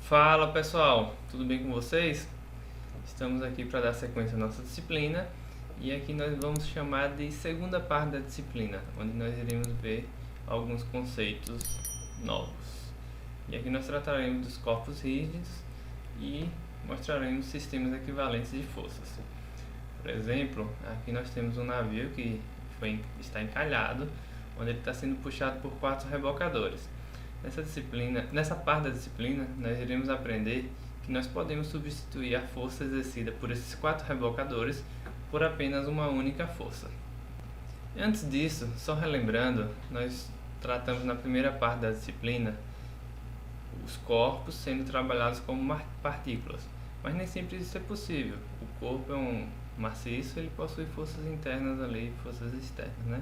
Fala pessoal, tudo bem com vocês? Estamos aqui para dar sequência à nossa disciplina e aqui nós vamos chamar de segunda parte da disciplina, onde nós iremos ver alguns conceitos novos. E aqui nós trataremos dos corpos rígidos e mostraremos sistemas equivalentes de forças. Por exemplo, aqui nós temos um navio que está encalhado, onde ele está sendo puxado por 4 rebocadores. Nessa parte da disciplina, nós iremos aprender que nós podemos substituir a força exercida por esses 4 rebocadores por apenas uma única força. Antes disso, só relembrando, nós tratamos na primeira parte da disciplina os corpos sendo trabalhados como partículas, mas nem sempre isso é possível. O corpo é um maciço, ele possui forças internas ali e forças externas, né?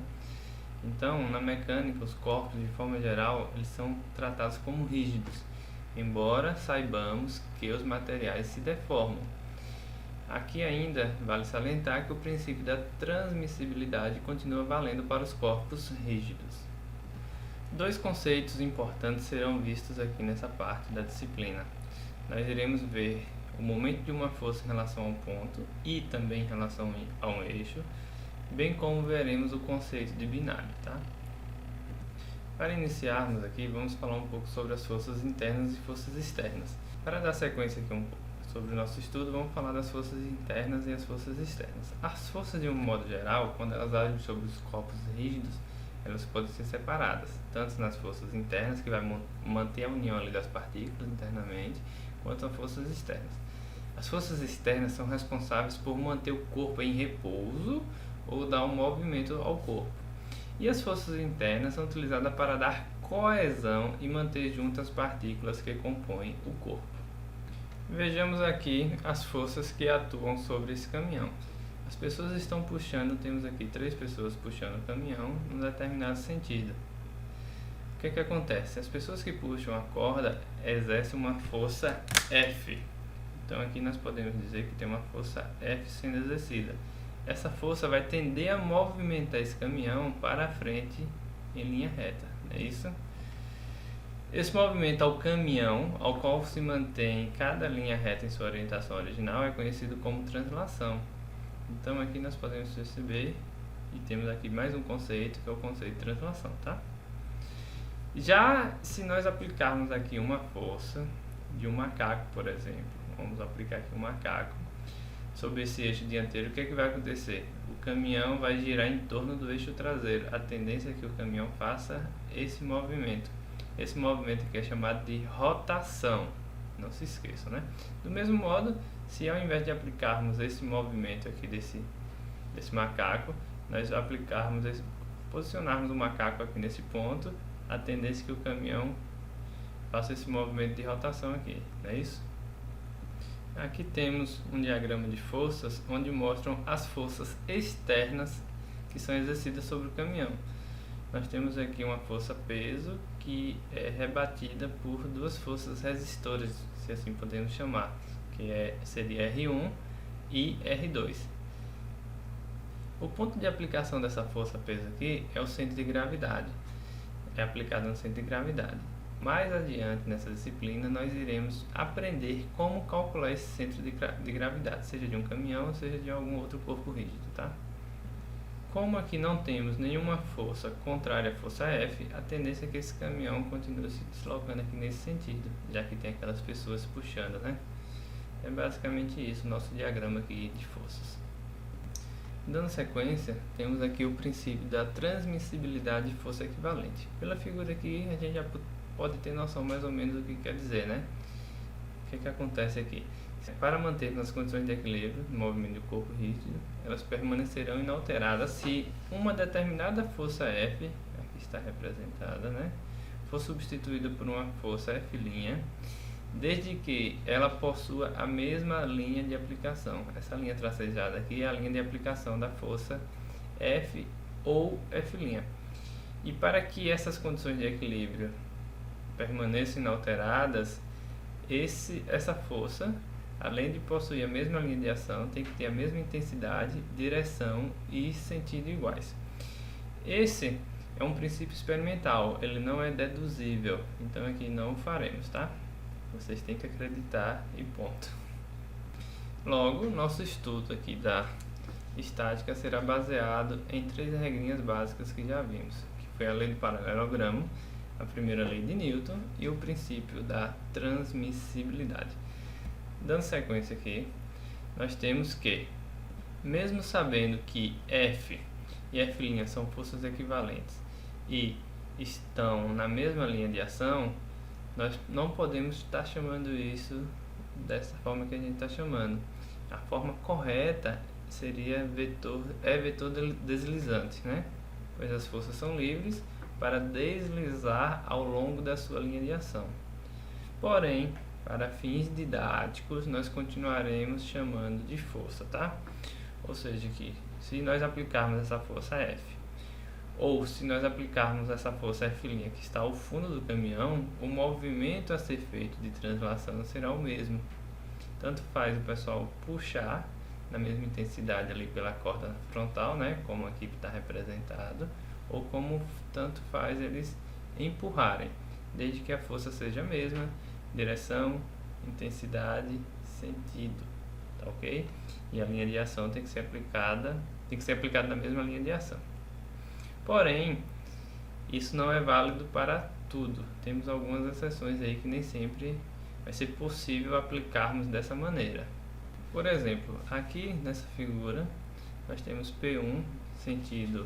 Então, na mecânica, os corpos, de forma geral, eles são tratados como rígidos, embora saibamos que os materiais se deformam. Aqui ainda vale salientar que o princípio da transmissibilidade continua valendo para os corpos rígidos. 2 conceitos importantes serão vistos aqui nessa parte da disciplina. Nós iremos ver o momento de uma força em relação a um ponto e também em relação a um eixo, bem como veremos o conceito de binário, tá? Para iniciarmos aqui, vamos falar um pouco sobre as forças internas e forças externas. Para dar sequência aqui um pouco sobre o nosso estudo, vamos falar das forças internas e as forças externas. As forças, de um modo geral, quando elas agem sobre os corpos rígidos, elas podem ser separadas, tanto nas forças internas, que vai manter a união ali das partículas internamente, quanto as forças externas. As forças externas são responsáveis por manter o corpo em repouso ou dar um movimento ao corpo. E as forças internas são utilizadas para dar coesão e manter juntas as partículas que compõem o corpo. Vejamos aqui as forças que atuam sobre esse caminhão. As pessoas estão puxando, temos aqui 3 pessoas puxando o caminhão num determinado sentido. O que acontece? As pessoas que puxam a corda exercem uma força F. Então aqui nós podemos dizer que tem uma força F sendo exercida. Essa força vai tender a movimentar esse caminhão para a frente em linha reta, não é isso? Esse movimento ao caminhão, ao qual se mantém cada linha reta em sua orientação original, é conhecido como translação. Então aqui nós podemos perceber, e temos aqui mais um conceito, que é o conceito de translação, tá? Já se nós aplicarmos aqui uma força de um macaco, por exemplo, vamos aplicar aqui um macaco sobre esse eixo dianteiro, o que vai acontecer? O caminhão vai girar em torno do eixo traseiro. A tendência é que o caminhão faça esse movimento. Esse movimento aqui é chamado de rotação. Não se esqueçam, né? Do mesmo modo, se ao invés de aplicarmos esse movimento aqui desse macaco, nós posicionarmos o macaco aqui nesse ponto, a tendência é que o caminhão faça esse movimento de rotação aqui, não é isso? Aqui temos um diagrama de forças onde mostram as forças externas que são exercidas sobre o caminhão. Nós temos aqui uma força peso que é rebatida por 2 forças resistoras, se assim podemos chamar, que seria R1 e R2. O ponto de aplicação dessa força peso aqui é o centro de gravidade. É aplicado no centro de gravidade. Mais adiante nessa disciplina nós iremos aprender como calcular esse centro de gravidade, seja de um caminhão, seja de algum outro corpo rígido, tá? Como aqui não temos nenhuma força contrária à força F, a tendência é que esse caminhão continue se deslocando aqui nesse sentido, já que tem aquelas pessoas puxando, né? É basicamente isso, o nosso diagrama aqui de forças. Dando sequência, temos aqui o princípio da transmissibilidade de força equivalente. Pela figura aqui, a gente já pode ter noção mais ou menos do que quer dizer, né? O que acontece aqui? Para manter as condições de equilíbrio do movimento do corpo rígido, elas permanecerão inalteradas se uma determinada força F, aqui está representada, né, for substituída por uma força F', desde que ela possua a mesma linha de aplicação. Essa linha tracejada aqui é a linha de aplicação da força F ou F'. E para que essas condições de equilíbrio permaneçam inalteradas, essa força, além de possuir a mesma linha de ação, tem que ter a mesma intensidade, direção e sentido iguais. Esse é um princípio experimental, ele não é deduzível, então aqui não o faremos, tá? Vocês têm que acreditar e ponto. Logo, nosso estudo aqui da estática será baseado em 3 regrinhas básicas que já vimos, que foi a lei do paralelogramo, a primeira lei de Newton e o princípio da transmissibilidade. Dando sequência aqui, nós temos que, mesmo sabendo que F e F' são forças equivalentes e estão na mesma linha de ação, nós não podemos estar chamando isso dessa forma que a gente está chamando. A forma correta seria vetor deslizante, né? Pois as forças são livres para deslizar ao longo da sua linha de ação. Porém, para fins didáticos, nós continuaremos chamando de força, tá? Ou seja, que se nós aplicarmos essa força F, ou se nós aplicarmos essa força F' que está ao fundo do caminhão, o movimento a ser feito de translação será o mesmo. Tanto faz o pessoal puxar na mesma intensidade ali pela corda frontal, né, como aqui está representado, ou como tanto faz eles empurrarem, desde que a força seja a mesma, direção, intensidade, sentido, tá ok? E a linha de ação tem que ser aplicada na mesma linha de ação. Porém, isso não é válido para tudo. Temos algumas exceções aí que nem sempre vai ser possível aplicarmos dessa maneira. Por exemplo, aqui nessa figura nós temos P1 sentido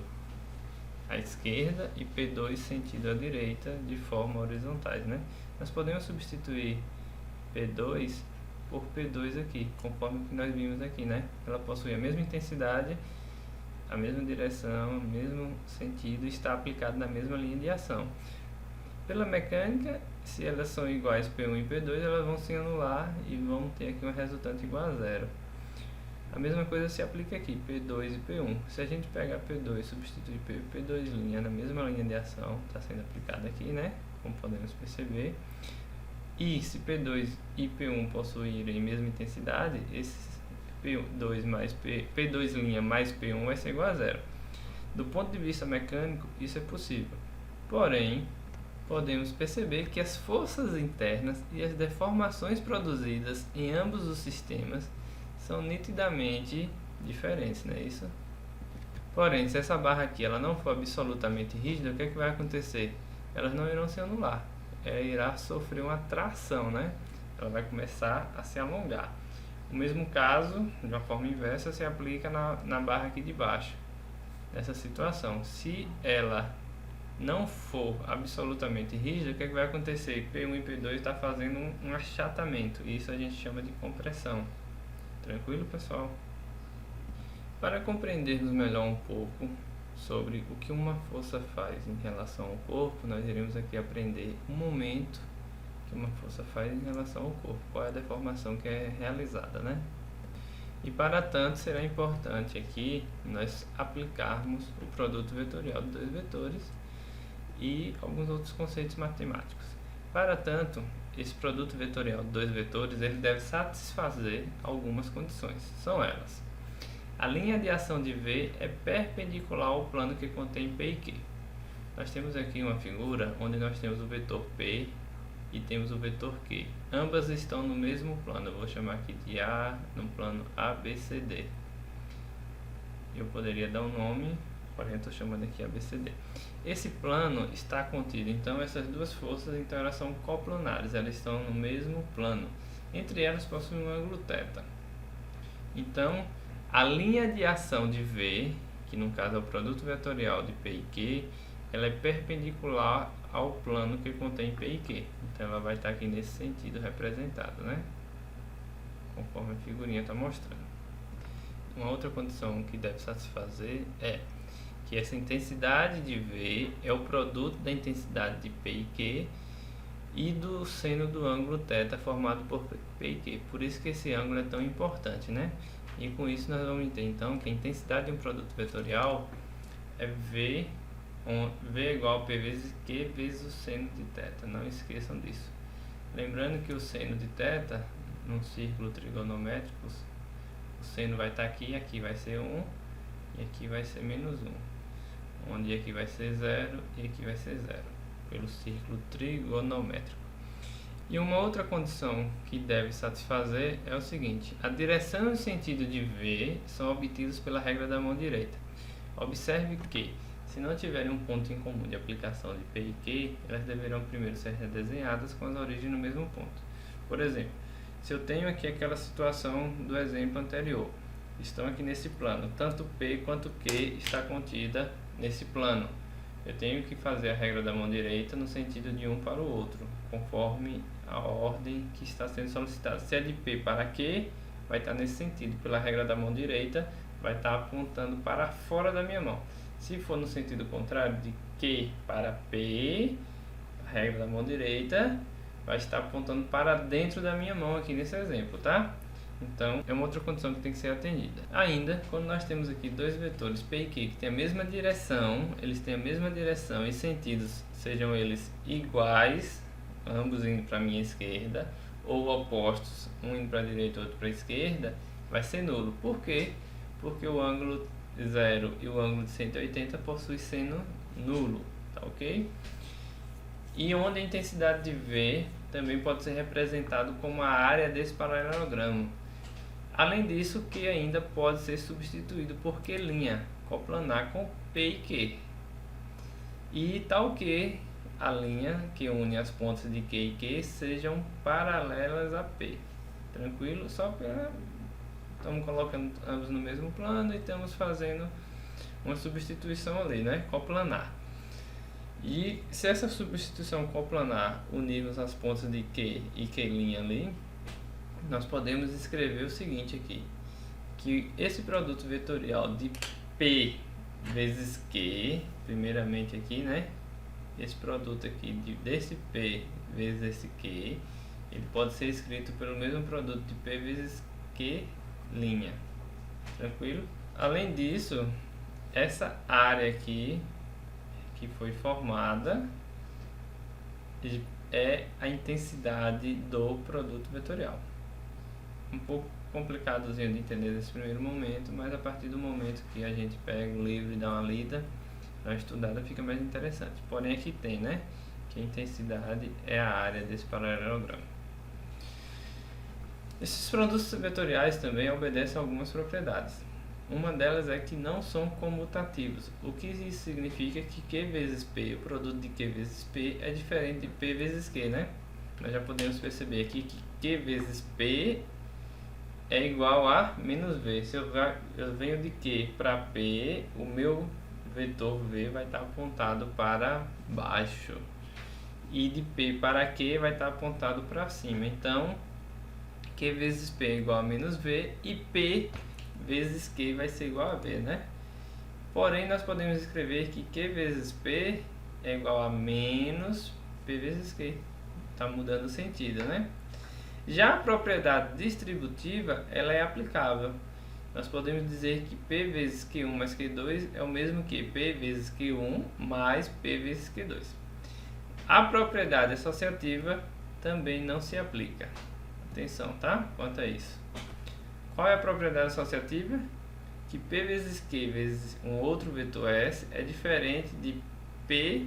à esquerda e P2 sentido à direita de forma horizontais, né? Nós podemos substituir P2 por P2 aqui, conforme que nós vimos aqui, né? Ela possui a mesma intensidade, a mesma direção, o mesmo sentido e está aplicado na mesma linha de ação. Pela mecânica, se elas são iguais P1 e P2, elas vão se anular e vão ter aqui um resultante igual a zero. A mesma coisa se aplica aqui, P2 e P1. Se a gente pegar P2 e substituir P2' na mesma linha de ação, está sendo aplicada aqui, né? Como podemos perceber. E se P2 e P1 possuírem a mesma intensidade, esse P2 mais P2' mais P1 vai ser igual a zero. Do ponto de vista mecânico, isso é possível. Porém, podemos perceber que as forças internas e as deformações produzidas em ambos os sistemas são nitidamente diferentes, não é isso? Porém, se essa barra aqui ela não for absolutamente rígida, o que é que vai acontecer? Elas não irão se anular, ela irá sofrer uma tração, né? Ela vai começar a se alongar. O mesmo caso, de uma forma inversa, se aplica na barra aqui de baixo. Nessa situação, se ela não for absolutamente rígida, o que é que vai acontecer? P1 e P2 está fazendo um achatamento, e isso a gente chama de compressão. Tranquilo, pessoal? Para compreendermos melhor um pouco sobre o que uma força faz em relação ao corpo, nós iremos aqui aprender o momento que uma força faz em relação ao corpo, qual é a deformação que é realizada, né? E para tanto será importante aqui nós aplicarmos o produto vetorial de dois vetores e alguns outros conceitos matemáticos. Para tanto, esse produto vetorial de dois vetores ele deve satisfazer algumas condições. São elas: a linha de ação de V é perpendicular ao plano que contém P e Q. Nós temos aqui uma figura onde nós temos o vetor P e temos o vetor Q. Ambas estão no mesmo plano. Eu vou chamar aqui de A, no plano ABCD. Eu poderia dar um nome, porém eu estou chamando aqui ABCD. Esse plano está contido, então, essas duas forças, então elas são coplanares, elas estão no mesmo plano. Entre elas possuem um ângulo θ. Então, a linha de ação de V, que no caso é o produto vetorial de P e Q, ela é perpendicular ao plano que contém P e Q. Então ela vai estar aqui nesse sentido representado, né? Conforme a figurinha está mostrando. Uma outra condição que deve satisfazer é que essa intensidade de V é o produto da intensidade de P e Q e do seno do ângulo θ formado por P e Q. Por isso que esse ângulo é tão importante, né? E com isso nós vamos ter então que a intensidade de um produto vetorial é V é igual a P vezes Q vezes o seno de θ. Não esqueçam disso. Lembrando que o seno de θ, num círculo trigonométrico, o seno vai estar aqui, aqui vai ser 1 e aqui vai ser menos 1. Onde aqui vai ser 0 e aqui vai ser 0, pelo círculo trigonométrico. E uma outra condição que deve satisfazer é o seguinte: a direção e o sentido de V são obtidos pela regra da mão direita. Observe que, se não tiverem um ponto em comum de aplicação de P e Q, elas deverão primeiro ser redesenhadas com as origens no mesmo ponto. Por exemplo, se eu tenho aqui aquela situação do exemplo anterior, estão aqui nesse plano, tanto P quanto Q está contida nesse plano. Eu tenho que fazer a regra da mão direita no sentido de um para o outro, conforme a ordem que está sendo solicitada. Se é de P para Q, vai estar nesse sentido. Pela regra da mão direita, vai estar apontando para fora da minha mão. Se for no sentido contrário, de Q para P, a regra da mão direita vai estar apontando para dentro da minha mão aqui nesse exemplo, tá? Então, é uma outra condição que tem que ser atendida. Ainda, quando nós temos aqui dois vetores P e Q que têm a mesma direção, eles têm a mesma direção e sentidos, sejam eles iguais, ambos indo para a minha esquerda, ou opostos, um indo para a direita e outro para a esquerda, vai ser nulo. Por quê? Porque o ângulo 0 e o ângulo de 180 possuem seno nulo, tá ok? E onde a intensidade de V também pode ser representado como a área desse paralelogramo. Além disso, Q ainda pode ser substituído por Q', coplanar com P e Q. E tal que a linha que une as pontas de Q e Q sejam paralelas a P. Tranquilo? Só para... Estamos colocando ambos no mesmo plano e estamos fazendo uma substituição ali, né? Coplanar. E se essa substituição coplanar unirmos as pontas de Q e Q' ali, nós podemos escrever o seguinte aqui, que esse produto vetorial de P vezes Q, primeiramente aqui, né? Esse produto aqui desse P vezes esse Q, ele pode ser escrito pelo mesmo produto de P vezes Q'. Tranquilo? Além disso, essa área aqui que foi formada é a intensidade do produto vetorial. Um pouco complicadozinho de entender nesse primeiro momento, mas a partir do momento que a gente pega o livro e dá uma lida, dá uma estudada, fica mais interessante. Porém aqui tem, né, que a intensidade é a área desse paralelogramo. Esses produtos vetoriais também obedecem a algumas propriedades. Uma delas é que não são comutativos, o que isso significa que Q vezes P, o produto de Q vezes P, é diferente de P vezes Q, né? Nós já podemos perceber aqui que Q vezes P é igual a menos V. Se eu venho de Q para P, o meu vetor V vai estar apontado para baixo. E de P para Q vai estar apontado para cima. Então, Q vezes P é igual a menos V e P vezes Q vai ser igual a V, né? Porém, nós podemos escrever que Q vezes P é igual a menos P vezes Q. Está mudando o sentido, né? Já a propriedade distributiva, ela é aplicável. Nós podemos dizer que P vezes Q1 mais Q2 é o mesmo que P vezes Q1 mais P vezes Q2. A propriedade associativa também não se aplica. Atenção, tá? Quanto a isso. Qual é a propriedade associativa? Que P vezes Q vezes um outro vetor S é diferente de P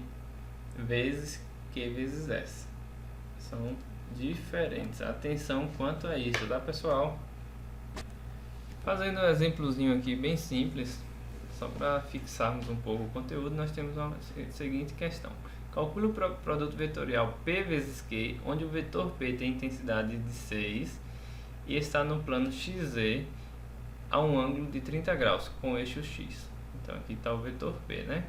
vezes Q vezes S. São diferentes. Atenção quanto a isso, tá, pessoal? Fazendo um exemplozinho aqui bem simples, só para fixarmos um pouco o conteúdo, nós temos a seguinte questão. Calcule o produto vetorial P vezes Q, onde o vetor P tem intensidade de 6 e está no plano XZ a um ângulo de 30 graus com o eixo X. Então aqui está o vetor P, né?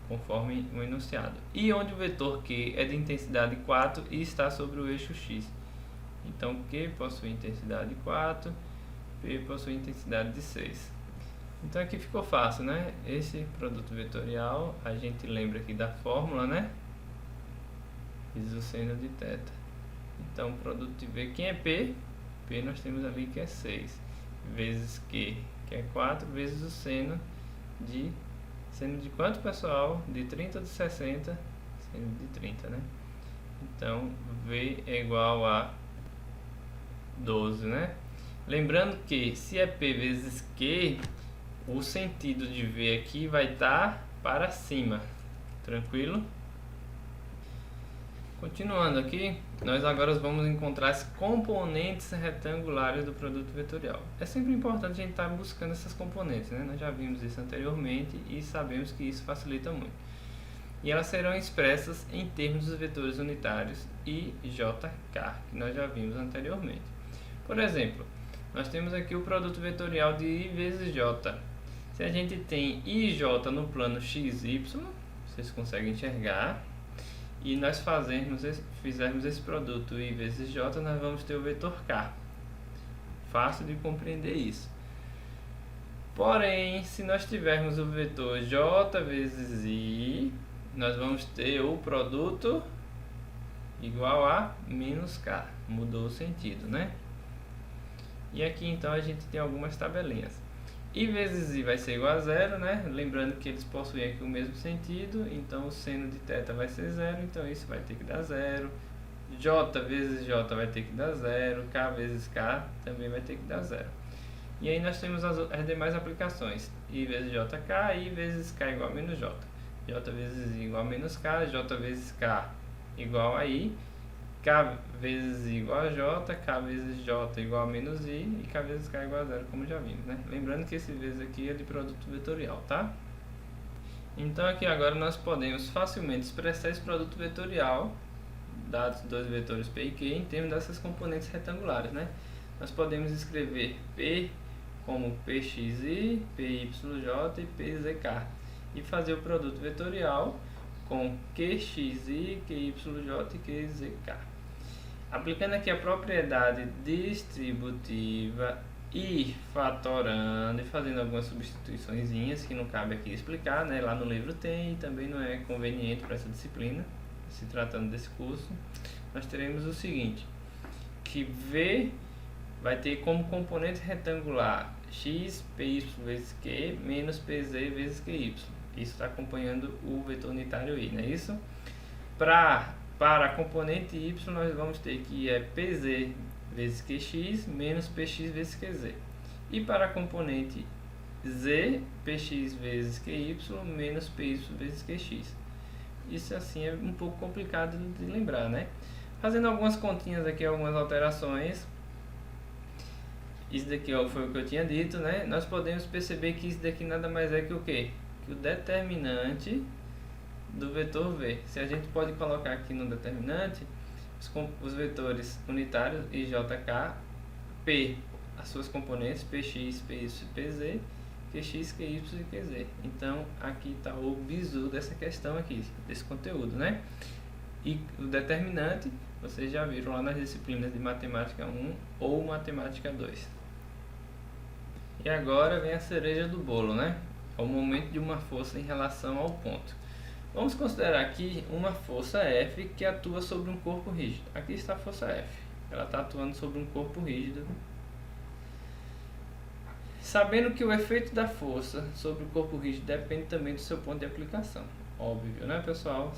Conforme o enunciado. E onde o vetor Q é de intensidade 4 e está sobre o eixo X. Então Q possui intensidade 4, P possui intensidade de 6. Então aqui ficou fácil, né? Esse produto vetorial, a gente lembra aqui da fórmula, né? Isoceno de θ. Então o produto de V, quem é P? P nós temos ali que é 6, vezes Q, que é 4, vezes o seno de quanto, pessoal? De 30 de 60, seno de 30, né? Então V é igual a 12, né? Lembrando que se é P vezes Q, o sentido de V aqui vai estar para cima, tranquilo? Continuando aqui, nós agora vamos encontrar as componentes retangulares do produto vetorial. É sempre importante a gente estar buscando essas componentes, né? Nós já vimos isso anteriormente e sabemos que isso facilita muito. E elas serão expressas em termos dos vetores unitários I, J, K, que nós já vimos anteriormente. Por exemplo, nós temos aqui o produto vetorial de I vezes J. Se a gente tem I e J no plano x, y, vocês conseguem enxergar, e nós fizermos esse produto I vezes J, nós vamos ter o vetor K. Fácil de compreender isso. Porém, se nós tivermos o vetor J vezes I, nós vamos ter o produto igual a menos K. Mudou o sentido, né? E aqui então a gente tem algumas tabelinhas. I vezes I vai ser igual a zero, né? Lembrando que eles possuem aqui o mesmo sentido, então o seno de θ vai ser zero, então isso vai ter que dar zero. J vezes J vai ter que dar zero, K vezes K também vai ter que dar zero. E aí nós temos as demais aplicações. I vezes JK, I vezes K igual a menos J. J vezes I igual a menos K, J vezes K igual a I. K vezes I igual a J, K vezes J igual a menos I e K vezes K igual a zero, como já vimos, né? Lembrando que esse vezes aqui é de produto vetorial, tá? Então aqui agora nós podemos facilmente expressar esse produto vetorial, dados dois vetores P e Q, em termos dessas componentes retangulares, né? Nós podemos escrever P como PXI, PYJ e PZK e fazer o produto vetorial com QXI, QYJ e QZK. Aplicando aqui a propriedade distributiva e fatorando e fazendo algumas substituiçõezinhas que não cabe aqui explicar, né? Lá no livro tem e também não é conveniente para essa disciplina, se tratando desse curso. Nós teremos o seguinte, que V vai ter como componente retangular x, py vezes q, menos pz vezes qy. Isso está acompanhando o vetor unitário I, não é isso? Para a componente y, nós vamos ter que é pz vezes qx, menos px vezes qz. E para a componente z, px vezes qy, menos py vezes qx. Isso assim é um pouco complicado de lembrar, né? Fazendo algumas continhas aqui, algumas alterações. Isso daqui foi o que eu tinha dito, né? Nós podemos perceber que isso daqui nada mais é que o quê? Que o determinante do vetor V. Se a gente pode colocar aqui no determinante os vetores unitários I, J, K, P, as suas componentes Px, Py, Pz, Qx, Qy e Qz. Então aqui está o bizu dessa questão aqui, desse conteúdo, né? E o determinante, vocês já viram lá nas disciplinas de Matemática 1 ou Matemática 2. E agora vem a cereja do bolo, né? É o momento de uma força em relação ao ponto. Vamos considerar aqui uma força F que atua sobre um corpo rígido. Aqui está a força F. Ela está atuando sobre um corpo rígido. Sabendo que o efeito da força sobre o corpo rígido depende também do seu ponto de aplicação. Óbvio, né, pessoal?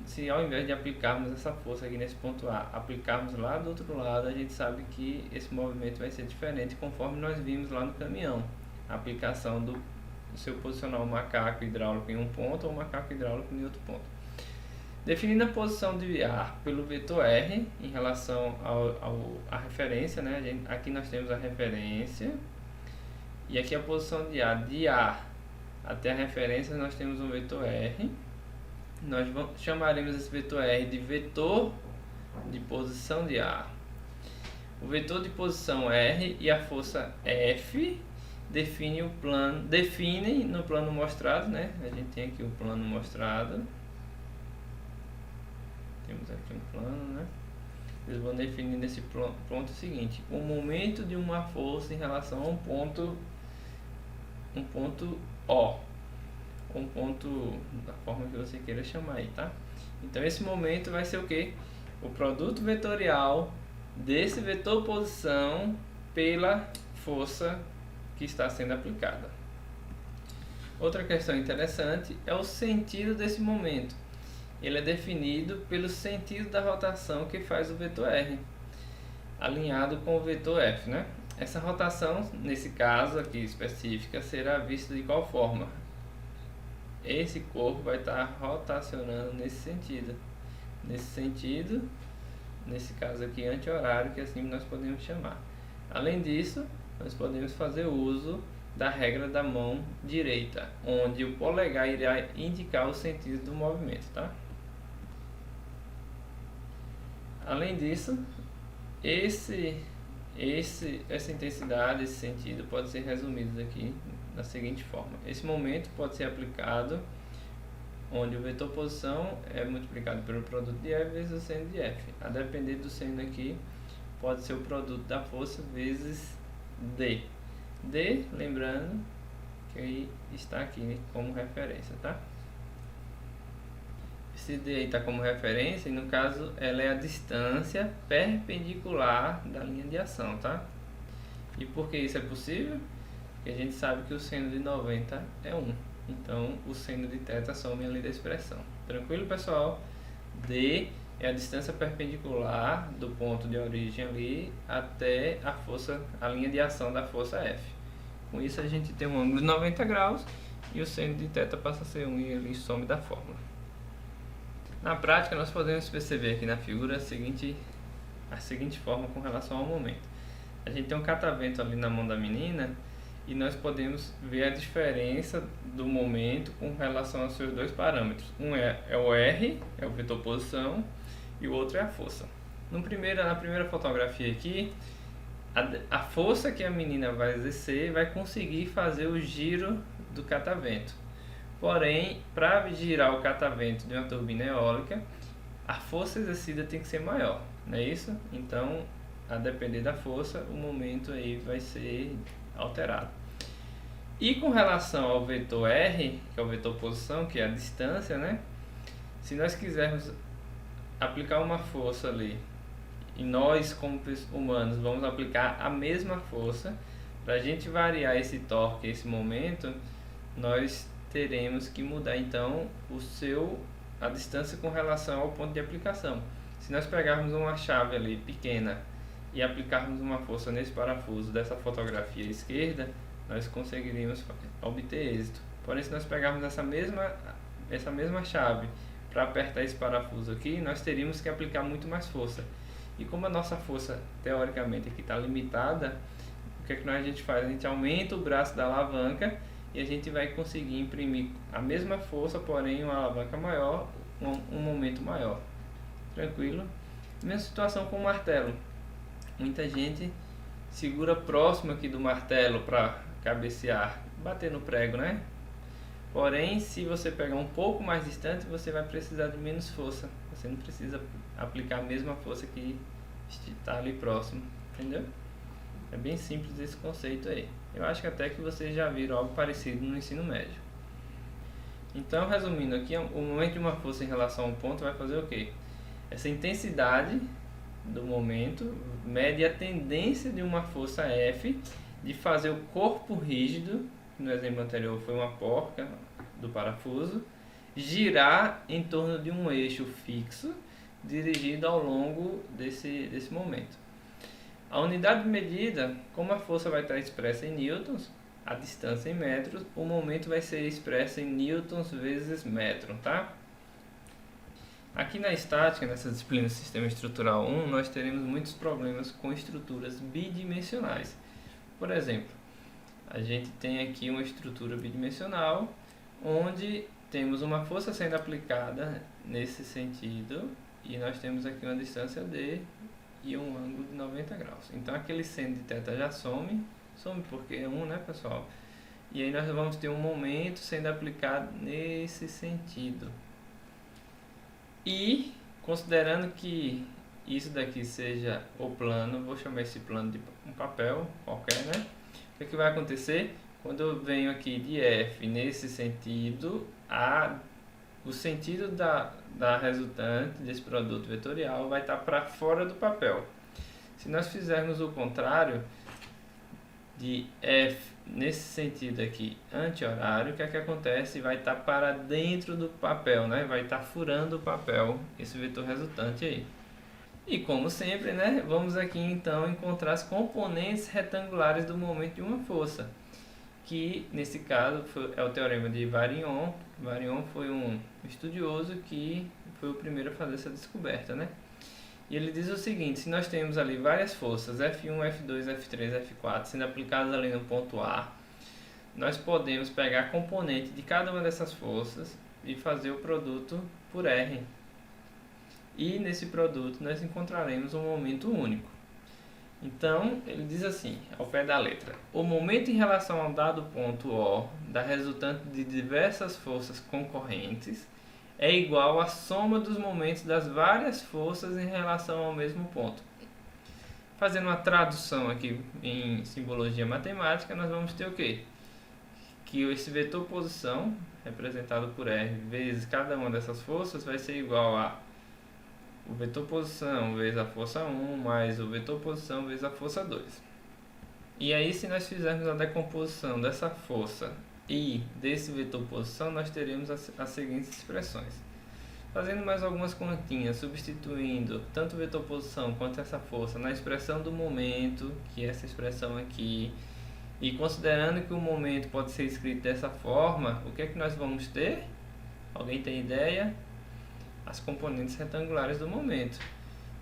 Se ao invés de aplicarmos essa força aqui nesse ponto A, aplicarmos lá do outro lado, a gente sabe que esse movimento vai ser diferente conforme nós vimos lá no caminhão. A aplicação se eu posicionar o macaco hidráulico em um ponto ou o macaco hidráulico em outro ponto. Definindo a posição de A pelo vetor R em relação à referência, né? Aqui nós temos a referência e aqui a posição de A até a referência nós temos um vetor R. Nós chamaremos esse vetor R de vetor de posição de A. O vetor de posição R e a força F definem no plano mostrado, né? A gente tem aqui o plano mostrado. Temos aqui um plano, né? Eles vão definir nesse ponto o seguinte: o momento de uma força em relação a um ponto O, um ponto da forma que você queira chamar aí, tá? Então esse momento vai ser o que? O produto vetorial desse vetor posição pela força que está sendo aplicada. Outra questão interessante é o sentido desse momento. Ele é definido pelo sentido da rotação que faz o vetor R, alinhado com o vetor F, né? Essa rotação, nesse caso aqui específica, será vista de qual forma? Esse corpo vai estar rotacionando nesse sentido. nesse sentido, nesse caso aqui anti-horário, que assim nós podemos chamar. Além disso, nós podemos fazer uso da regra da mão direita, onde o polegar irá indicar o sentido do movimento, tá? Além disso, essa intensidade, esse sentido pode ser resumido aqui da seguinte forma: esse momento pode ser aplicado onde o vetor posição é multiplicado pelo produto de F vezes o seno de F. A depender do seno aqui, pode ser o produto da força vezes D. D, lembrando que está aqui como referência, tá? Esse D aí está como referência e no caso ela é a distância perpendicular da linha de ação, tá? E por que isso é possível? Porque a gente sabe que o seno de 90 é 1. Então o seno de θ some ali da expressão. Tranquilo, pessoal? D é a distância perpendicular do ponto de origem ali até a linha de ação da força F. Com isso a gente tem um ângulo de 90 graus e o seno de θ passa a ser 1 e ele some da fórmula. Na prática nós podemos perceber aqui na figura a seguinte forma com relação ao momento. A gente tem um catavento ali na mão da menina e nós podemos ver a diferença do momento com relação aos seus dois parâmetros. Um é o R, é o vetor posição, e o outro é a força. Na primeira fotografia aqui, a força que a menina vai exercer vai conseguir fazer o giro do catavento. Porém, para girar o catavento de uma turbina eólica, a força exercida tem que ser maior, não é isso? Então, a depender da força, o momento aí vai ser alterado. E com relação ao vetor R, que é o vetor posição, que é a distância, né? Se nós quisermos aplicar uma força ali, e nós como humanos vamos aplicar a mesma força, para a gente variar esse torque, esse momento, nós teremos que mudar então a distância com relação ao ponto de aplicação. Se nós pegarmos uma chave ali pequena e aplicarmos uma força nesse parafuso dessa fotografia esquerda, nós conseguiríamos obter êxito. Porém, se nós pegarmos essa mesma chave para apertar esse parafuso aqui, nós teríamos que aplicar muito mais força. E como a nossa força, teoricamente, aqui está limitada, o que é que a gente faz? A gente aumenta o braço da alavanca e a gente vai conseguir imprimir a mesma força, porém uma alavanca maior, um momento maior. Tranquilo? Mesma situação com o martelo. Muita gente segura próximo aqui do martelo para cabecear, bater no prego, né? Porém, se você pegar um pouco mais distante, você vai precisar de menos força. Você não precisa aplicar a mesma força que está ali próximo, entendeu? É bem simples esse conceito aí. Eu acho que até que vocês já viram algo parecido no ensino médio. Então, resumindo aqui, o momento de uma força em relação a um ponto vai fazer o quê? Essa intensidade do momento mede a tendência de uma força F de fazer o corpo rígido, que no exemplo anterior foi uma porca do parafuso, girar em torno de um eixo fixo dirigido ao longo desse momento. A unidade de medida, como a força vai estar expressa em newtons, a distância em metros, o momento vai ser expresso em newtons vezes metro, tá? Aqui na estática, nessa disciplina de Sistema Estrutural 1, nós teremos muitos problemas com estruturas bidimensionais. Por exemplo, a gente tem aqui uma estrutura bidimensional, onde temos uma força sendo aplicada nesse sentido, e nós temos aqui uma distância D e um ângulo de 90 graus. Então aquele seno de θ já some porque é 1, né, pessoal? E aí nós vamos ter um momento sendo aplicado nesse sentido. E considerando que isso daqui seja o plano, vou chamar esse plano de um papel qualquer, né? O que vai acontecer? Quando eu venho aqui de F nesse sentido, o sentido da resultante desse produto vetorial vai estar para fora do papel. Se nós fizermos o contrário, de F nesse sentido aqui anti-horário, o que é que acontece? Vai estar para dentro do papel, né? Vai estar furando o papel, esse vetor resultante aí. E como sempre, né? Vamos aqui então encontrar as componentes retangulares do momento de uma força. que nesse caso é o teorema de Varignon. Varignon foi um estudioso que foi o primeiro a fazer essa descoberta, né? E ele diz o seguinte: se nós temos ali várias forças, F1, F2, F3, F4, sendo aplicadas ali no ponto A, nós podemos pegar a componente de cada uma dessas forças e fazer o produto por R. E nesse produto nós encontraremos um momento único. Então, ele diz assim, ao pé da letra: o momento em relação ao dado ponto O, da resultante de diversas forças concorrentes, é igual à soma dos momentos das várias forças em relação ao mesmo ponto. Fazendo uma tradução aqui em simbologia matemática, nós vamos ter o quê? Que esse vetor posição, representado por R vezes cada uma dessas forças, vai ser igual a o vetor posição vezes a força 1 mais o vetor posição vezes a força 2. E aí, se nós fizermos a decomposição dessa força e desse vetor posição, nós teremos as seguintes expressões. Fazendo mais algumas continhas, substituindo tanto o vetor posição quanto essa força na expressão do momento, que é essa expressão aqui, e considerando que o momento pode ser escrito dessa forma, o que é que nós vamos ter? Alguém tem ideia? As componentes retangulares do momento,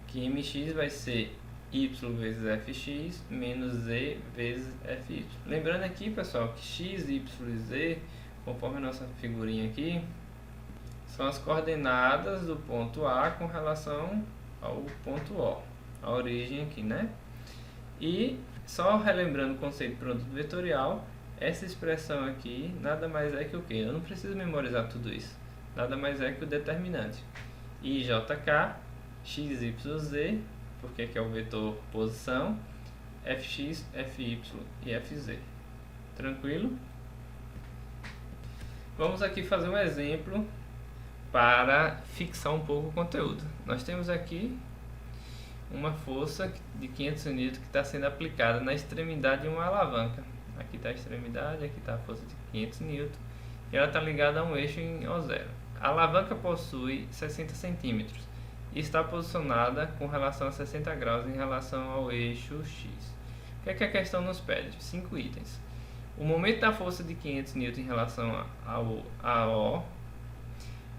que mx vai ser y vezes fx menos z vezes fy. Lembrando aqui, pessoal, que x, y e z, conforme a nossa figurinha aqui, são as coordenadas do ponto A com relação ao ponto O, a origem aqui, né? E só relembrando o conceito de produto vetorial, essa expressão aqui nada mais é que o quê? Eu não preciso memorizar tudo isso. Nada mais é que o determinante IJK, x, y, z, porque aqui é o vetor posição, fx, fy e fz. Tranquilo? Vamos aqui fazer um exemplo para fixar um pouco o conteúdo. Nós temos aqui uma força de 500 N que está sendo aplicada na extremidade de uma alavanca. Aqui está a extremidade, aqui está a força de 500 N e ela está ligada a um eixo em O0. A alavanca possui 60 centímetros e está posicionada com relação a 60 graus em relação ao eixo X. O que é que a questão nos pede? 5 itens. O momento da força de 500 N em relação a O,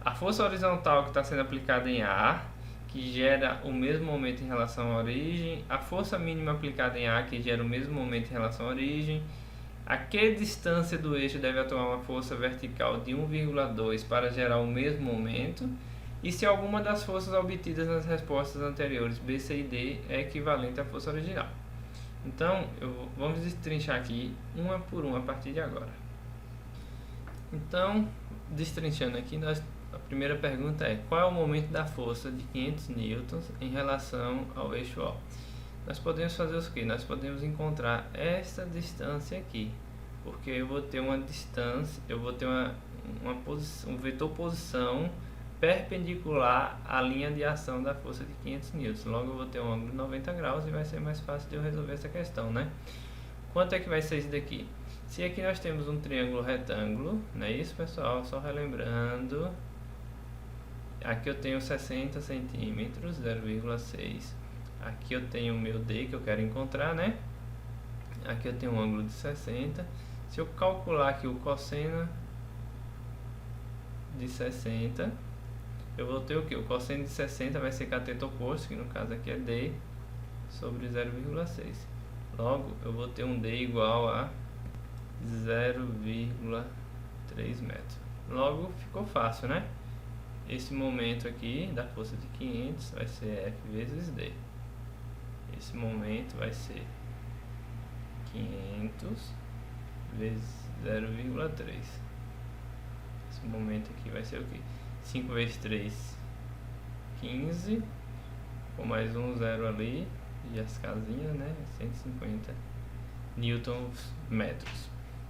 a força horizontal que está sendo aplicada em A, que gera o mesmo momento em relação à origem, a força mínima aplicada em A, que gera o mesmo momento em relação à origem, a que distância do eixo deve atuar uma força vertical de 1,2 para gerar o mesmo momento, e se alguma das forças obtidas nas respostas anteriores B, C e D é equivalente à força original. Então, vamos destrinchar aqui uma por uma a partir de agora. Então, destrinchando aqui, a primeira pergunta é: qual é o momento da força de 500 newtons em relação ao eixo O? Nós podemos fazer o que? Nós podemos encontrar essa distância aqui, porque eu vou ter uma distância, eu vou ter um vetor posição perpendicular à linha de ação da força de 500 newtons. Logo eu vou ter um ângulo de 90 graus e vai ser mais fácil de eu resolver essa questão, né? Quanto é que vai ser isso daqui? Se aqui nós temos um triângulo retângulo, não é isso, pessoal? Só relembrando, aqui eu tenho 60 centímetros, 0,6. Aqui eu tenho o meu D que eu quero encontrar, né? Aqui eu tenho um ângulo de 60. Se eu calcular aqui o cosseno de 60, eu vou ter o que? O cosseno de 60 vai ser cateto oposto, que no caso aqui é D, sobre 0,6. Logo, eu vou ter um D igual a 0,3 metros. Logo, ficou fácil, né? Esse momento aqui da força de 500 vai ser F vezes D. Esse momento vai ser 500 vezes 0,3. Esse momento aqui vai ser o que? 5 vezes 3, 15. Com mais um zero ali. E as casinhas, né? 150 newtons metros.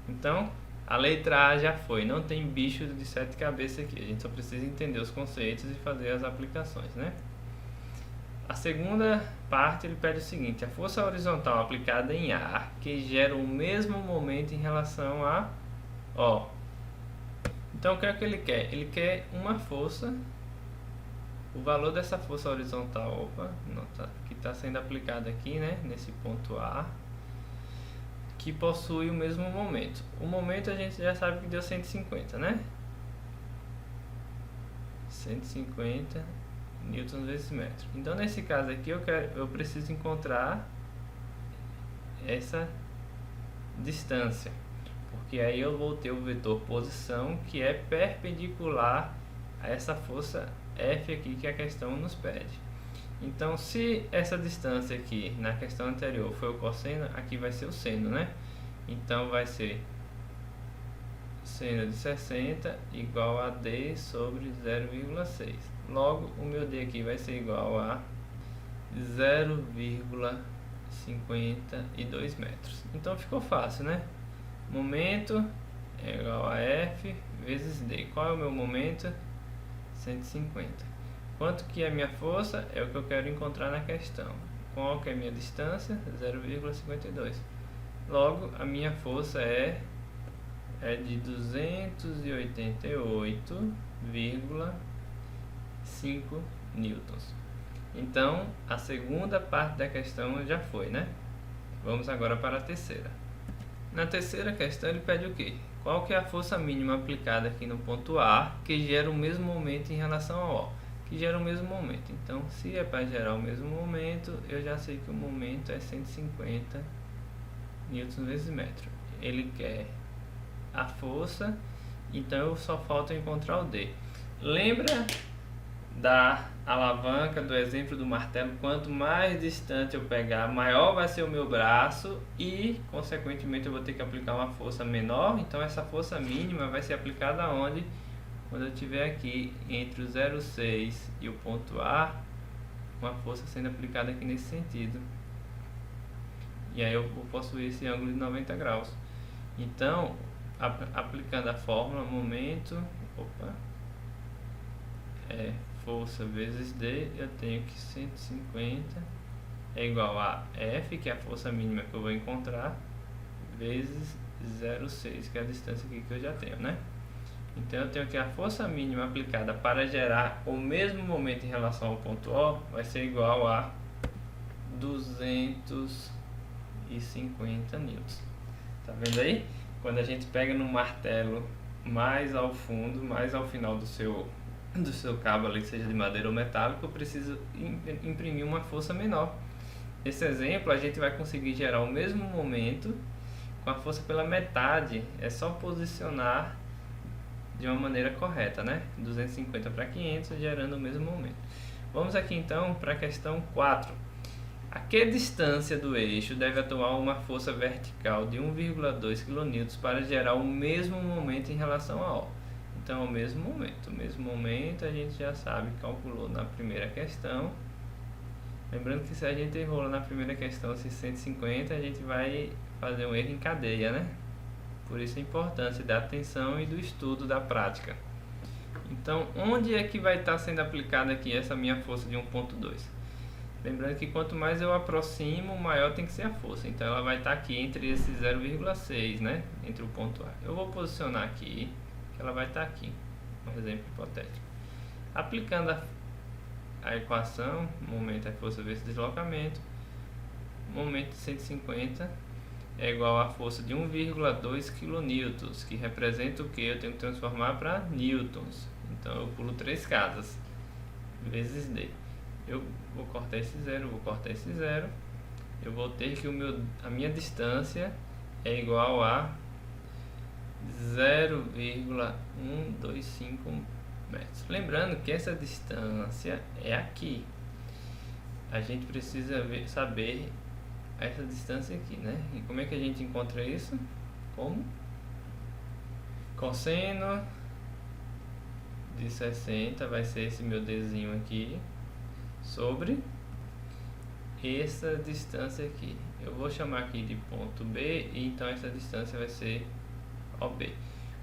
Então, a letra A já foi. Não tem bicho de 7 cabeças aqui. A gente só precisa entender os conceitos e fazer as aplicações, né? A segunda parte ele pede o seguinte: a força horizontal aplicada em A, que gera o mesmo momento em relação a O. Então, o que é que ele quer? Ele quer uma força, o valor dessa força horizontal, que está sendo aplicada aqui, né, nesse ponto A, que possui o mesmo momento. O momento a gente já sabe que deu 150, né? 150 newtons vezes metro. Então nesse caso aqui eu preciso encontrar essa distância, porque aí eu vou ter o vetor posição que é perpendicular a essa força F aqui que a questão nos pede. Então se essa distância aqui na questão anterior foi o cosseno, aqui vai ser o seno, né? Então vai ser seno de 60 igual a D sobre 0,6. Logo, o meu D aqui vai ser igual a 0,52 metros. Então ficou fácil, né? Momento é igual a F vezes D. Qual é o meu momento? 150. Quanto que é a minha força? É o que eu quero encontrar na questão. Qual que é a minha distância? 0,52. Logo, a minha força é de 288,5 newtons. Então, a segunda parte da questão já foi, né? Vamos agora para a terceira. Na terceira questão ele pede o quê? Qual que é a força mínima aplicada aqui no ponto A que gera o mesmo momento em relação ao O? Que gera o mesmo momento. Então, se é para gerar o mesmo momento, eu já sei que o momento é 150 newtons vezes metro. Ele quer a força, então eu só falta encontrar o D. Lembra da alavanca, do exemplo do martelo? Quanto mais distante eu pegar, maior vai ser o meu braço e, consequentemente, eu vou ter que aplicar uma força menor. Então essa força mínima vai ser aplicada onde? Quando eu estiver aqui entre o 0,6 e o ponto A, uma força sendo aplicada aqui nesse sentido. E aí eu vou possuir esse ângulo de 90 graus. Então, aplicando a fórmula, momento, força vezes D, eu tenho que 150 é igual a F, que é a força mínima que eu vou encontrar, vezes 0,6, que é a distância aqui que eu já tenho, né? Então eu tenho que a força mínima aplicada para gerar o mesmo momento em relação ao ponto O vai ser igual a 250 newtons. Tá vendo aí? Quando a gente pega no martelo mais ao fundo, mais ao final do seu cabo ali, seja de madeira ou metálico, eu preciso imprimir uma força menor. Nesse exemplo, a gente vai conseguir gerar o mesmo momento com a força pela metade. É só posicionar de uma maneira correta, né? 250 para 500, gerando o mesmo momento. Vamos aqui então para a questão 4. A que distância do eixo deve atuar uma força vertical de 1,2 kN para gerar o mesmo momento em relação a O? Então, o mesmo momento a gente já sabe, calculou na primeira questão. Lembrando que se a gente errou na primeira questão, se 150, a gente vai fazer um erro em cadeia, né? Por isso a importância da atenção e do estudo da prática. Então, onde é que vai estar sendo aplicada aqui essa minha força de 1,2? Lembrando que quanto mais eu aproximo, maior tem que ser a força. Então, ela vai estar aqui entre esse 0,6, né? Entre o ponto A. Eu vou posicionar aqui, que ela vai estar aqui. Um exemplo hipotético. Aplicando a equação, momento é força vezes deslocamento, momento de 150 é igual a força de 1,2 kN, que representa o que? Eu tenho que transformar para newtons. Então eu pulo 3 casas, vezes D. Eu vou cortar esse zero, eu vou ter que a minha distância é igual a 0,125 metros. Lembrando que essa distância é aqui. A gente precisa saber essa distância aqui, né? E como é que a gente encontra isso? Como? Cosseno de 60 vai ser esse meu Dzinho aqui sobre essa distância aqui. Eu vou chamar aqui de ponto B, e então essa distância vai ser OB.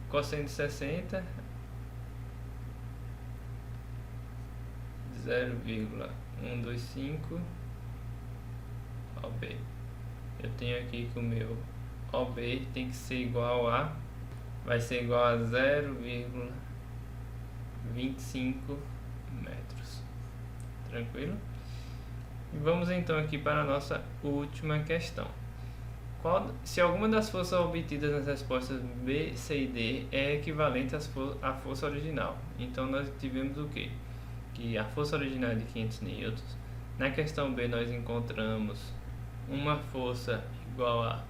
Cosseno de 60, 0,125 OB. Eu tenho aqui que o meu OB tem que ser igual a, vai ser igual a 0,25 metros. Tranquilo? E vamos então aqui para a nossa última questão. se alguma das forças obtidas nas respostas B, C e D é equivalente à força original. Então nós tivemos o quê? Que a força original é de 500 newtons. Na questão B nós encontramos uma força igual a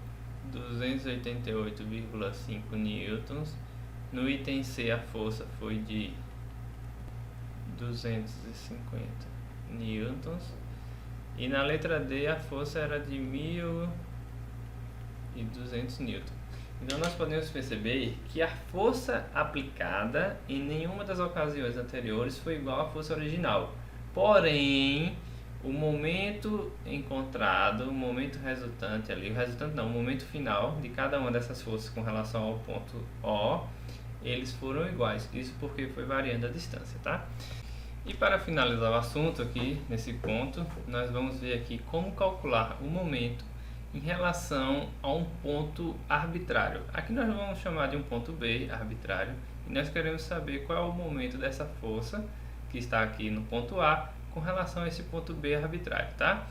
288,5 newtons. No item C a força foi de 250 newtons. E na letra D a força era de 1.200 newtons. Então nós podemos perceber que a força aplicada em nenhuma das ocasiões anteriores foi igual à força original. Porém, o momento encontrado, o momento resultante ali, o momento final de cada uma dessas forças com relação ao ponto O, eles foram iguais. Isso porque foi variando a distância, tá? E para finalizar o assunto aqui, nesse ponto, nós vamos ver aqui como calcular o momento em relação a um ponto arbitrário. Aqui nós vamos chamar de um ponto B arbitrário, e nós queremos saber qual é o momento dessa força que está aqui no ponto A com relação a esse ponto B arbitrário, tá?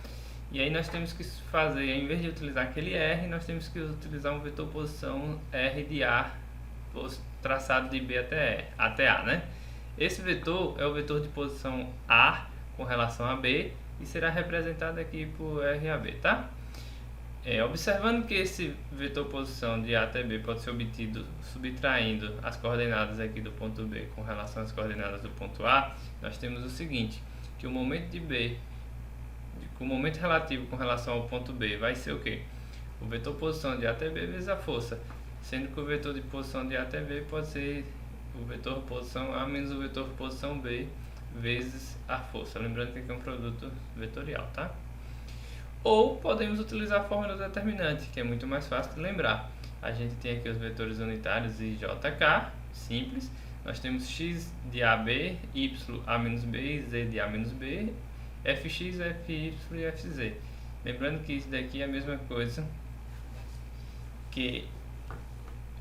E aí nós temos que fazer, em vez de utilizar aquele R, nós temos que utilizar um vetor posição R de A, traçado de B até A, né? Esse vetor é o vetor de posição A com relação a B e será representado aqui por R a B, tá? Observando que esse vetor posição de A até B pode ser obtido subtraindo as coordenadas aqui do ponto B com relação às coordenadas do ponto A, nós temos o seguinte, que o momento de B, o momento relativo com relação ao ponto B vai ser o quê? O vetor posição de A até B vezes a força, sendo que o vetor de posição de A até B pode ser o vetor posição A menos o vetor posição B vezes a força, lembrando que aqui é um produto vetorial, tá? Ou podemos utilizar a fórmula determinante, que é muito mais fácil de lembrar. A gente tem aqui os vetores unitários e JK, simples. Nós temos x de AB, y a menos b e z de a menos b, fx, fy e fz. Lembrando que isso daqui é a mesma coisa que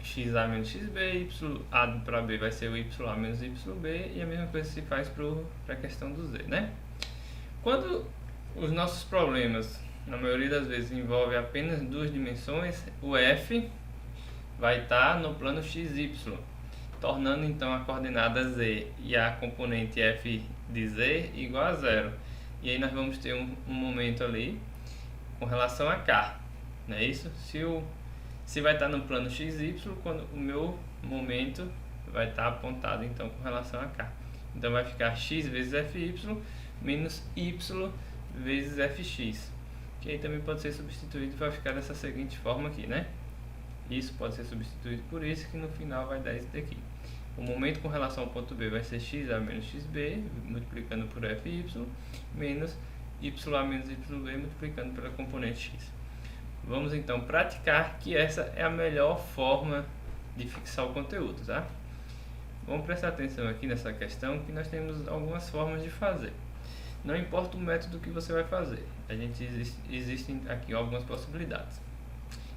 xa menos xb, y a para b vai ser o ya menos yb, e a mesma coisa se faz para a questão do z, né? Quando os nossos problemas, na maioria das vezes, envolvem apenas duas dimensões, o f vai estar no plano xy, tornando então a coordenada z e a componente f de z igual a zero. E aí nós vamos ter um momento ali com relação a k, não é isso? Se vai estar no plano xy, quando o meu momento vai estar apontado então com relação a k. Então vai ficar x vezes fy menos y vezes fx, que aí também pode ser substituído e vai ficar dessa seguinte forma aqui, né? Isso pode ser substituído por isso, que no final vai dar isso daqui. O momento com relação ao ponto B vai ser xa menos xb, multiplicando por fy, menos ya menos yb, multiplicando pela componente x. Vamos então praticar, que essa é a melhor forma de fixar o conteúdo, tá? Vamos prestar atenção aqui nessa questão, que nós temos algumas formas de fazer. Não importa o método que você vai fazer, existem aqui algumas possibilidades.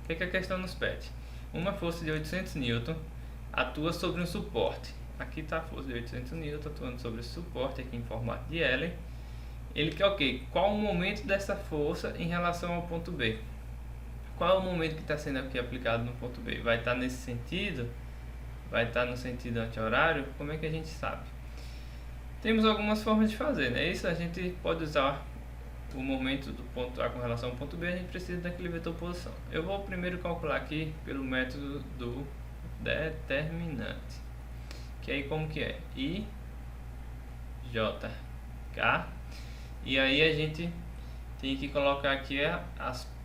O que a questão nos pede? Uma força de 800 N atua sobre um suporte. Aqui está a força de 800 N atuando sobre esse suporte aqui em formato de L. Ele quer o quê? Qual o momento dessa força em relação ao ponto B? Qual é o momento que está sendo aqui aplicado no ponto B? Vai estar nesse sentido? Vai estar no sentido anti-horário? Como é que a gente sabe? Temos algumas formas de fazer, né? Isso a gente pode usar o momento do ponto A com relação ao ponto B, a gente precisa daquele vetor posição. Eu vou primeiro calcular aqui pelo método do determinante, que aí como que é? I, J, K, e aí a gente tem que colocar aqui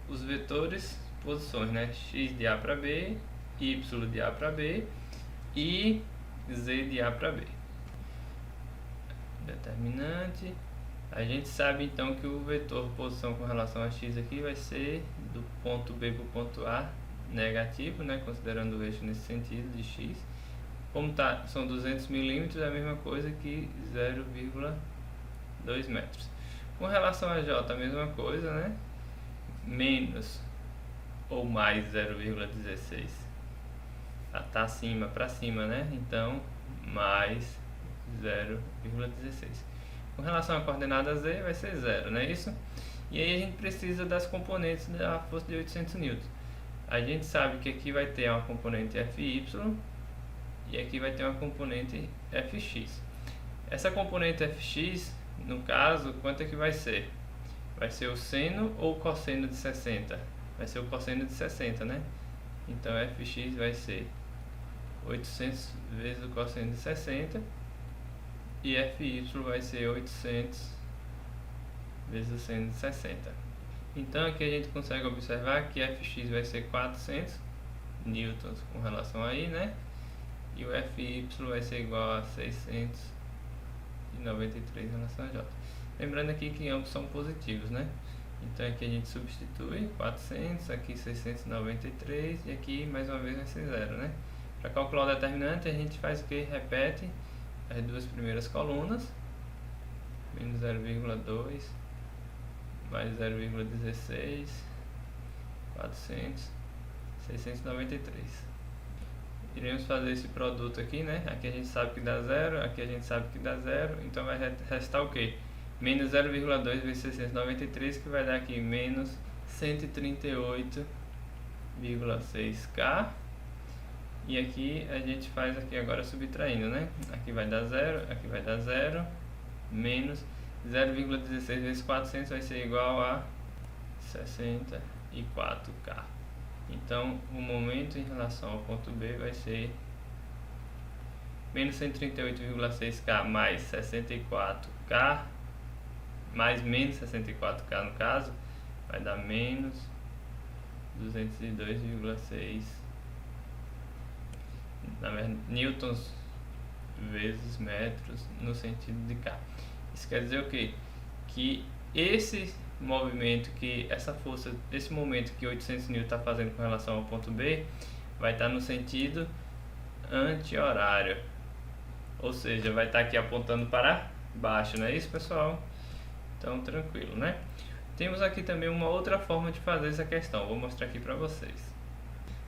os vetores posições, né? X de A para B, Y de A para B e Z de A para B. Determinante. A gente sabe então que o vetor posição com relação a x aqui vai ser do ponto B para o ponto A negativo, né, considerando o eixo nesse sentido de x. Como são 200 milímetros, é a mesma coisa que 0,2 metros. Com relação a j, a mesma coisa, né, menos ou mais 0,16. Tá acima para cima, né, então mais 0,16. Com relação à coordenada z vai ser 0, não é isso? E aí a gente precisa das componentes da força de 800 N. A gente sabe que aqui vai ter uma componente fy e aqui vai ter uma componente fx. Essa componente fx, no caso, quanto é que vai ser? Vai ser o seno ou o cosseno de 60? Vai ser o cosseno de 60, né? Então fx vai ser 800 vezes o cosseno de 60 e fy vai ser 800 vezes o seno de 60. Então aqui a gente consegue observar que fx vai ser 400 newtons com relação aí, né? E o fy vai ser igual a 693 em relação a j. Lembrando aqui que ambos são positivos, né? Então aqui a gente substitui 400, aqui 693 e aqui mais uma vez vai ser 0, né? Para calcular o determinante a gente faz o que? Repete as duas primeiras colunas, menos 0,2 mais 0,16, 400, 693. Iremos fazer esse produto aqui, né? Aqui a gente sabe que dá 0, aqui a gente sabe que dá 0, então vai restar o que? Menos 0,2 vezes 693, que vai dar aqui menos 138,6K. E aqui a gente faz aqui agora subtraindo, né? Aqui vai dar 0, aqui vai dar 0, menos 0,16 vezes 400 vai ser igual a 64K. Então, o momento em relação ao ponto B vai ser menos 138,6K mais 64K, mais menos 64K no caso, vai dar menos 202,6 newtons vezes metros no sentido de K. Isso quer dizer o quê? Que esse movimento, que essa força, esse momento que 800 N está fazendo com relação ao ponto B, vai estar no sentido anti-horário. Ou seja, vai estar aqui apontando para baixo, não é isso, pessoal? Então, tranquilo, né? Temos aqui também uma outra forma de fazer essa questão. Vou mostrar aqui para vocês.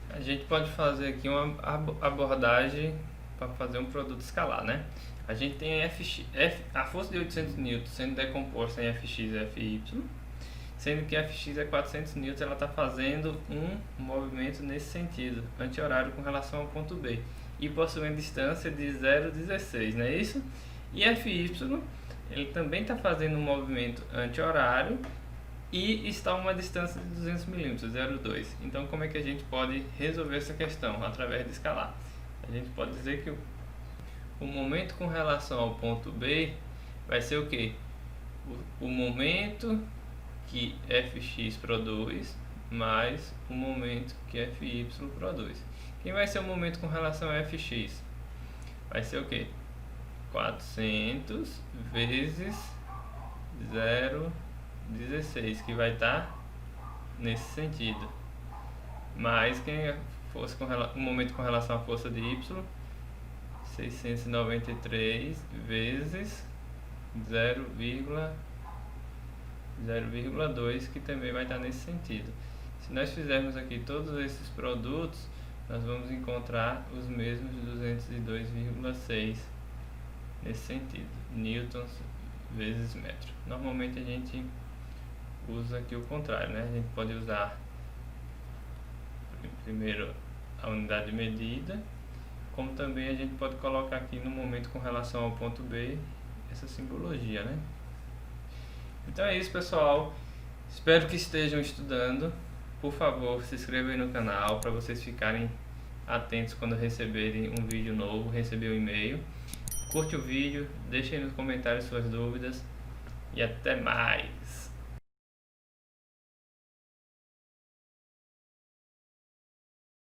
A gente pode fazer aqui uma abordagem para fazer um produto escalar, né? A gente tem a força de 800 N sendo decomposta em Fx e Fy, sendo que Fx é 400 N, ela está fazendo um movimento nesse sentido, anti-horário com relação ao ponto B, e possui uma distância de 0,16, não é isso? E Fy, ele também está fazendo um movimento anti-horário e está a uma distância de 200 mm, 0,2. Então, como é que a gente pode resolver essa questão? Através de escalar. A gente pode dizer que o momento com relação ao ponto B vai ser o que? O momento que Fx produz mais o momento que Fy produz. Quem vai ser o momento com relação a Fx? Vai ser o que? 400 vezes 0,16, que vai estar nesse sentido. Mais quem fosse o momento com relação à força de Y, 693 vezes 0,2, que também vai estar nesse sentido. Se nós fizermos aqui todos esses produtos, nós vamos encontrar os mesmos 202,6 nesse sentido, newtons vezes metro. Normalmente a gente usa aqui o contrário, né? A gente pode usar primeiro a unidade de medida, como também a gente pode colocar aqui no momento com relação ao ponto B essa simbologia, né? Então é isso, pessoal. Espero que estejam estudando. Por favor, se inscrevam aí no canal para vocês ficarem atentos quando receberem um vídeo novo, receber um e-mail. Curte o vídeo, deixe aí nos comentários suas dúvidas e até mais!